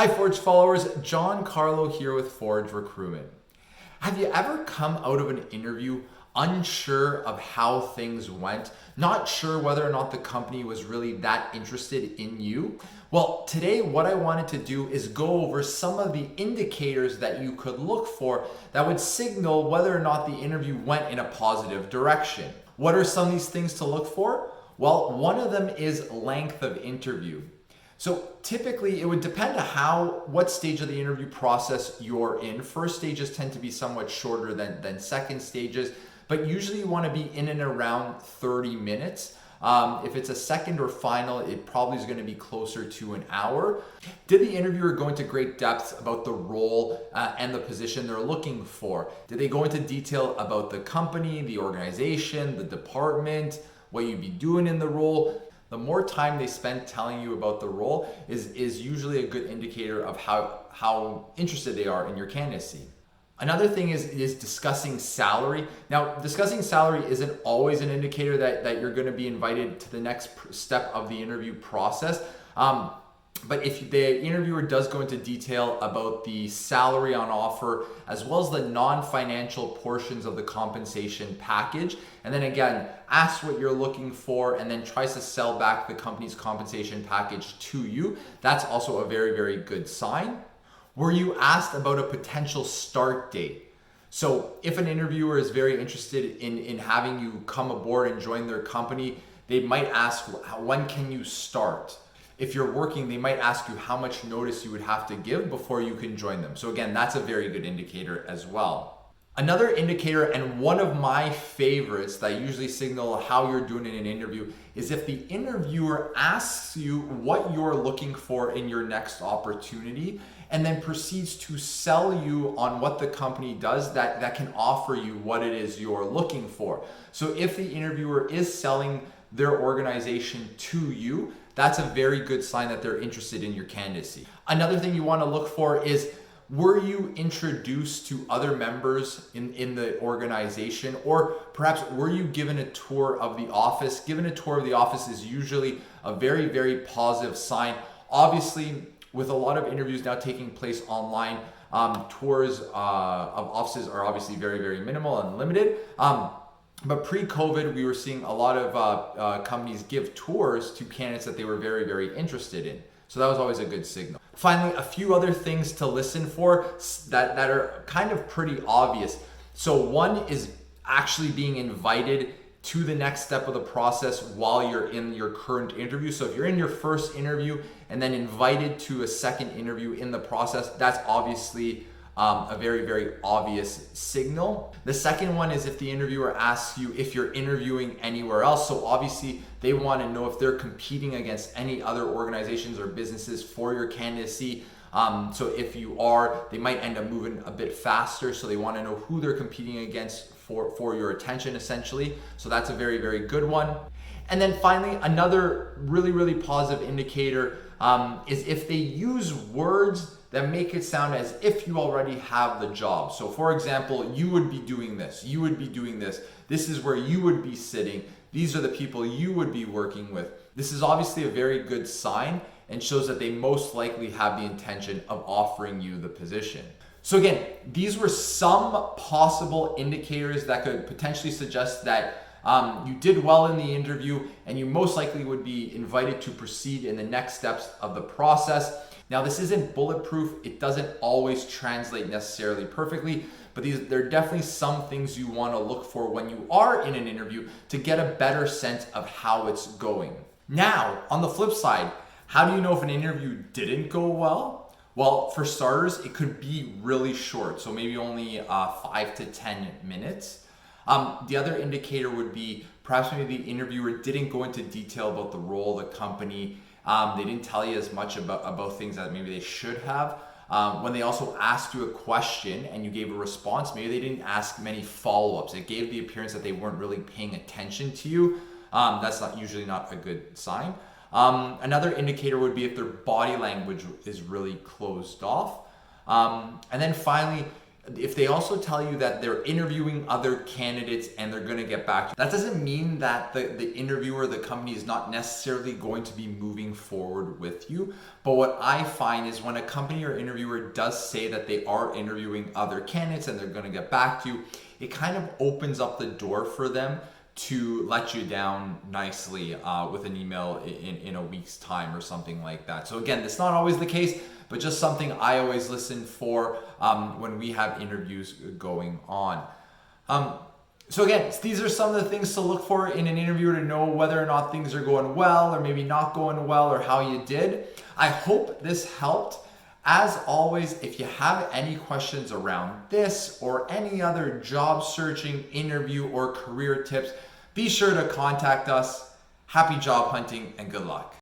Hi Forge followers, John Carlo here with Forge Recruitment. Have you ever come out of an interview unsure of how things went, not sure whether or not the company was really that interested in you? Well, today what I wanted to do is go over some of the indicators that you could look for that would signal whether or not the interview went in a positive direction. What are some of these things to look for? Well, one of them is length of interview. So typically it would depend on what stage of the interview process you're in. First stages tend to be somewhat shorter than second stages, but usually you want to be in and around 30 minutes. If it's a second or final, it probably is going to be closer to an hour. Did the interviewer go into great depth about the role and the position they're looking for? Did they go into detail about the company, the organization, the department, what you'd be doing in the role? The more time they spend telling you about the role is usually a good indicator of how interested they are in your candidacy. Another thing is discussing salary. Now, discussing salary isn't always an indicator that you're going to be invited to the next step of the interview process. But if the interviewer does go into detail about the salary on offer, as well as the non-financial portions of the compensation package, and then again, asks what you're looking for and then tries to sell back the company's compensation package to you, that's also a very, very good sign. Were you asked about a potential start date? So if an interviewer is very interested in having you come aboard and join their company, they might ask, when can you start? If you're working, they might ask you how much notice you would have to give before you can join them. So again, that's a very good indicator as well. Another indicator, and one of my favorites that usually signal how you're doing in an interview, is if the interviewer asks you what you're looking for in your next opportunity and then proceeds to sell you on what the company does that can offer you what it is you're looking for. So if the interviewer is selling their organization to you, that's a very good sign that they're interested in your candidacy. Another thing you want to look for is, were you introduced to other members in the organization, or perhaps were you given a tour of the office? Given a tour of the office is usually a very, very positive sign. Obviously, with a lot of interviews now taking place online, tours of offices are obviously very, very minimal and limited. But pre-COVID, we were seeing a lot of companies give tours to candidates that they were very, very interested in. So that was always a good signal. Finally, a few other things to listen for that are kind of pretty obvious. So one is actually being invited to the next step of the process while you're in your current interview. So if you're in your first interview and then invited to a second interview in the process, that's obviously a very, very obvious signal. The second one is if the interviewer asks you if you're interviewing anywhere else. So obviously they want to know if they're competing against any other organizations or businesses for your candidacy. So if you are, they might end up moving a bit faster. So they want to know who they're competing against for your attention, essentially. So that's a very, very good one. And then finally, another really, really positive indicator is if they use words that make it sound as if you already have the job. So for example, you would be doing this, you would be doing this, this is where you would be sitting, these are the people you would be working with. This is obviously a very good sign and shows that they most likely have the intention of offering you the position. So again, these were some possible indicators that could potentially suggest that you did well in the interview and you most likely would be invited to proceed in the next steps of the process. Now, this isn't bulletproof. It doesn't always translate necessarily perfectly, but there are definitely some things you want to look for when you are in an interview to get a better sense of how it's going. Now, on the flip side, how do you know if an interview didn't go well? Well, for starters, it could be really short, so maybe only 5 to 10 minutes. The other indicator would be perhaps maybe the interviewer didn't go into detail about the role, the company. They didn't tell you as much about things that maybe they should have. When they also asked you a question and you gave a response, maybe they didn't ask many follow-ups. It gave the appearance that they weren't really paying attention to you. That's usually not a good sign. Another indicator would be if their body language is really closed off. And then finally, If they also tell you that they're interviewing other candidates and they're going to get back to you, that doesn't mean that the interviewer, the company, is not necessarily going to be moving forward with you. But what I find is when a company or interviewer does say that they are interviewing other candidates and they're going to get back to you, it kind of opens up the door for them to let you down nicely with an email in a week's time or something like that. So again, that's not always the case, but just something I always listen for when we have interviews going on. So again, these are some of the things to look for in an interview to know whether or not things are going well or maybe not going well or how you did. I hope this helped. As always, if you have any questions around this or any other job searching, interview, or career tips, be sure to contact us. Happy job hunting and good luck.